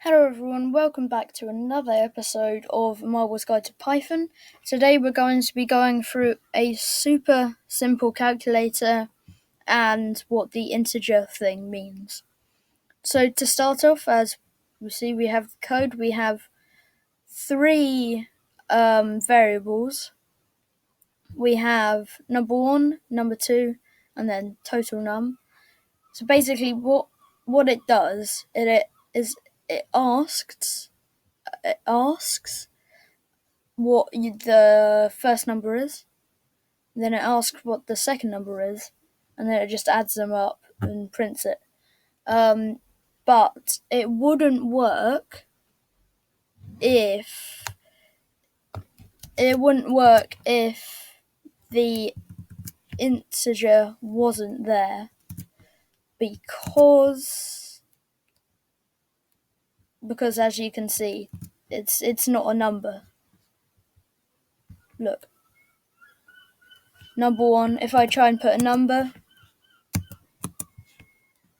Hello everyone, welcome back to another episode of Marvel's Guide to Python. Today we're going to be going through a super simple calculator and what the integer thing means. So to start off, as we see, we have the code. We have three variables. We have number 1, number 2, and then total num. So basically what it does, it asks what the first number is, then it asks what the second number is, and then it just adds them up and prints it. But it wouldn't work if the integer wasn't there, because as you can see, it's not a number. Look, number 1, if I try and put a number,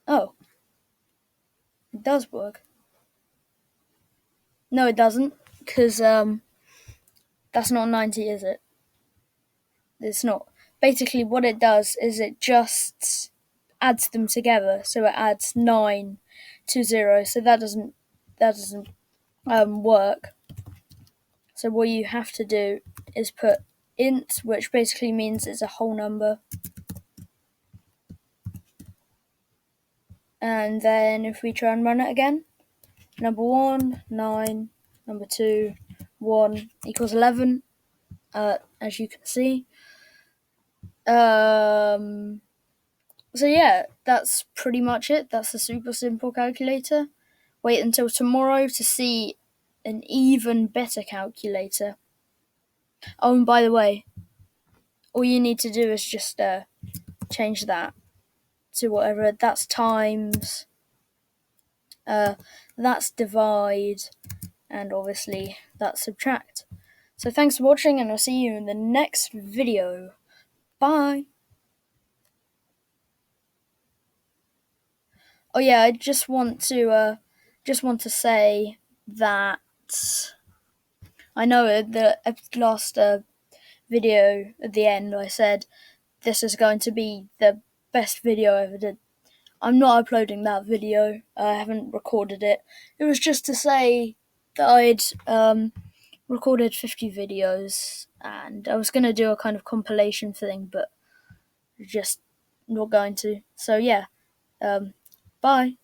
oh, it does work. No, it doesn't, because that's not 90, is it? It's not. Basically, what it does is it just adds them together, so it adds 9 to 0. So that doesn't work. So what you have to do is put int, which basically means it's a whole number. And then if we try and run it again, number 1, 9, number 2, 1 equals 11, as you can see. So yeah, that's pretty much it. That's a super simple calculator. Wait until tomorrow to see an even better calculator. Oh, and by the way, all you need to do is just change that to whatever. That's times, that's divide, and obviously that's subtract. So thanks for watching, and I'll see you in the next video. Bye! Oh yeah, I just want to say that I know the last video at the end I said this is going to be the best video I ever did. I'm not uploading that video. I haven't recorded it. It was just to say that I'd recorded 50 videos, and I was going to do a kind of compilation thing, but just not going to. So yeah, bye.